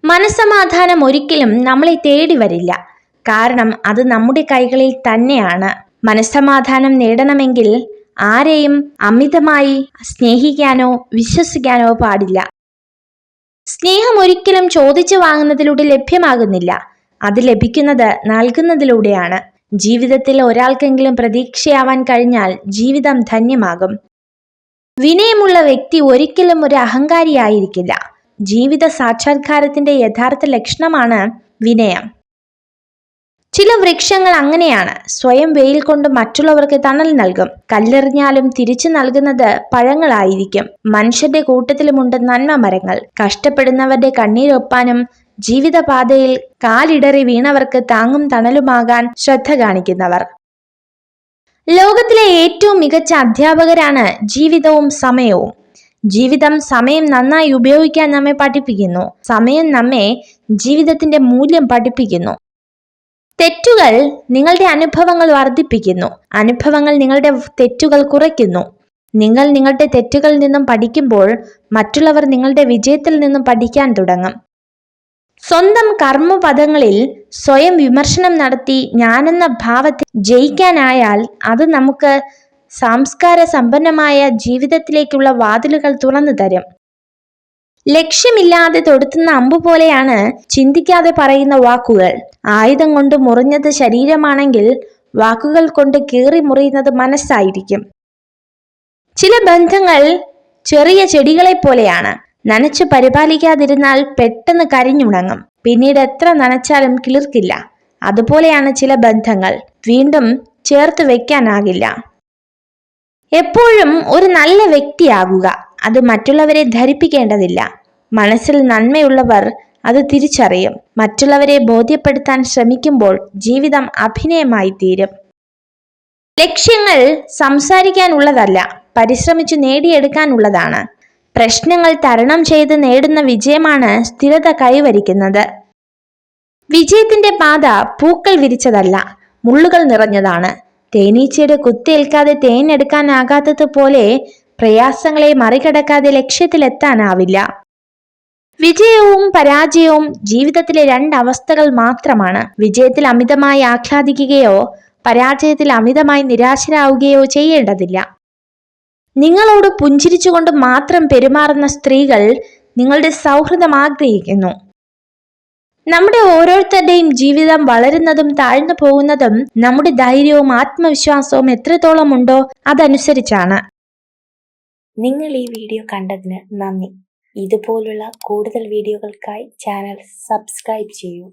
മനസ്സമാധാനം ഒരിക്കലും നമ്മളെ തേടി വരില്ല. കാരണം അത് നമ്മുടെ കൈകളിൽ തന്നെയാണ്. മനസ്സമാധാനം നേടണമെങ്കിൽ ആരെയും അമിതമായി സ്നേഹിക്കാനോ വിശ്വസിക്കാനോ പാടില്ല. സ്നേഹം ഒരിക്കലും ചോദിച്ചു വാങ്ങുന്നതിലൂടെ ലഭ്യമാകുന്നില്ല. അത് ലഭിക്കുന്നത് നൽകുന്നതിലൂടെയാണ്. ജീവിതത്തിൽ ഒരാൾക്കെങ്കിലും പ്രതീക്ഷയാവാൻ കഴിഞ്ഞാൽ ജീവിതം ധന്യമാകും. വിനയമുള്ള വ്യക്തി ഒരിക്കലും ഒരു അഹങ്കാരിയായിരിക്കില്ല. ജീവിത സാക്ഷാത്കാരത്തിന്റെ യഥാർത്ഥ ലക്ഷണമാണ് വിനയം. ചില വൃക്ഷങ്ങൾ അങ്ങനെയാണ്. സ്വയം വെയിൽ കൊണ്ട് മറ്റുള്ളവർക്ക് തണൽ നൽകും. കല്ലെറിഞ്ഞാലും തിരിച്ചു നൽകുന്നത് പഴങ്ങളായിരിക്കും. മനുഷ്യന്റെ കൂട്ടത്തിലുമുണ്ട് നന്മ മരങ്ങൾ. കഷ്ടപ്പെടുന്നവരുടെ കണ്ണീരൊപ്പാനും ജീവിതപാതയിൽ കാലിടറി വീണവർക്ക് താങ്ങും തണലുമാകാൻ ശ്രദ്ധ കാണിക്കുന്നവർ. ലോകത്തിലെ ഏറ്റവും മികച്ച അധ്യാപകരാണ് ജീവിതവും സമയവും. ജീവിതം സമയം നന്നായി ഉപയോഗിക്കാൻ നമ്മെ പഠിപ്പിക്കുന്നു. സമയം നമ്മെ ജീവിതത്തിന്റെ മൂല്യം പഠിപ്പിക്കുന്നു. തെറ്റുകൾ നിങ്ങളുടെ അനുഭവങ്ങൾ വർദ്ധിപ്പിക്കുന്നു. അനുഭവങ്ങൾ നിങ്ങളുടെ തെറ്റുകൾ കുറയ്ക്കുന്നു. നിങ്ങൾ നിങ്ങളുടെ തെറ്റുകളിൽ നിന്നും പഠിക്കുമ്പോൾ മറ്റുള്ളവർ നിങ്ങളുടെ വിജയത്തിൽ നിന്നും പഠിക്കാൻ തുടങ്ങും. സ്വന്തം കർമ്മപദങ്ങളിൽ സ്വയം വിമർശനം നടത്തി ഞാനെന്ന ഭാവത്തെ ജയിക്കാനായാൽ അത് നമുക്ക് സംസ്കാര സമ്പന്നമായ ജീവിതത്തിലേക്കുള്ള വാതിലുകൾ തുറന്നു തരും. ലക്ഷ്യമില്ലാതെ തൊടുത്തുന്ന അമ്പു പോലെയാണ് ചിന്തിക്കാതെ പറയുന്ന വാക്കുകൾ. ആയുധം കൊണ്ട് മുറിഞ്ഞത് ശരീരമാണെങ്കിൽ വാക്കുകൾ കൊണ്ട് കീറി മുറിയുന്നത് മനസ്സായിരിക്കും. ചില ബന്ധങ്ങൾ ചെറിയ ചെടികളെ പോലെയാണ്. നനച്ചു പരിപാലിക്കാതിരുന്നാൽ പെട്ടെന്ന് കരിഞ്ഞുണങ്ങും. പിന്നീട് എത്ര നനച്ചാലും കിളിർക്കില്ല. അതുപോലെയാണ് ചില ബന്ധങ്ങൾ. വീണ്ടും ചേർത്ത് വെക്കാനാകില്ല. എപ്പോഴും ഒരു നല്ല വ്യക്തിയാകുക. അത് മറ്റുള്ളവരെ ധരിപ്പിക്കേണ്ടതില്ല. മനസ്സിൽ നന്മയുള്ളവർ അത് തിരിച്ചറിയും. മറ്റുള്ളവരെ ബോധ്യപ്പെടുത്താൻ ശ്രമിക്കുമ്പോൾ ജീവിതം അഭിനയമായി തീരും. ലക്ഷ്യങ്ങൾ സംസാരിക്കാനുള്ളതല്ല, പരിശ്രമിച്ചു നേടിയെടുക്കാനുള്ളതാണ്. പ്രശ്നങ്ങൾ തരണം ചെയ്ത് നേടുന്ന വിജയമാണ് സ്ഥിരത കൈവരിക്കുന്നത്. വിജയത്തിന്റെ പാത പൂക്കൾ വിരിച്ചതല്ല, മുള്ളുകൾ നിറഞ്ഞതാണ്. തേനീച്ചയുടെ കുത്തേൽക്കാതെ തേനെടുക്കാനാകാത്തതുപോലെ പ്രയാസങ്ങളെ മറികടക്കാതെ ലക്ഷ്യത്തിലെത്താനാവില്ല. വിജയവും പരാജയവും ജീവിതത്തിലെ രണ്ടവസ്ഥകൾ മാത്രമാണ്. വിജയത്തിൽ അമിതമായി ആഹ്ലാദിക്കുകയോ പരാജയത്തിൽ അമിതമായി നിരാശരാവുകയോ ചെയ്യേണ്ടതില്ല. നിങ്ങളോട് പുഞ്ചിരിച്ചുകൊണ്ട് മാത്രം പെരുമാറുന്ന സ്ത്രീകൾ നിങ്ങളുടെ സൗഹൃദം ആഗ്രഹിക്കുന്നു. നമ്മുടെ ഓരോരുത്തരുടെയും ജീവിതം വളരുന്നതും താഴ്ന്നു പോകുന്നതും നമ്മുടെ ധൈര്യവും ആത്മവിശ്വാസവും എത്രത്തോളം ഉണ്ടോ അതനുസരിച്ചാണ്. നിങ്ങൾ ഈ വീഡിയോ കണ്ടതിന് നന്ദി. ഇതുപോലുള്ള കൂടുതൽ വീഡിയോകൾക്കായി ചാനൽ സബ്സ്ക്രൈബ് ചെയ്യൂ.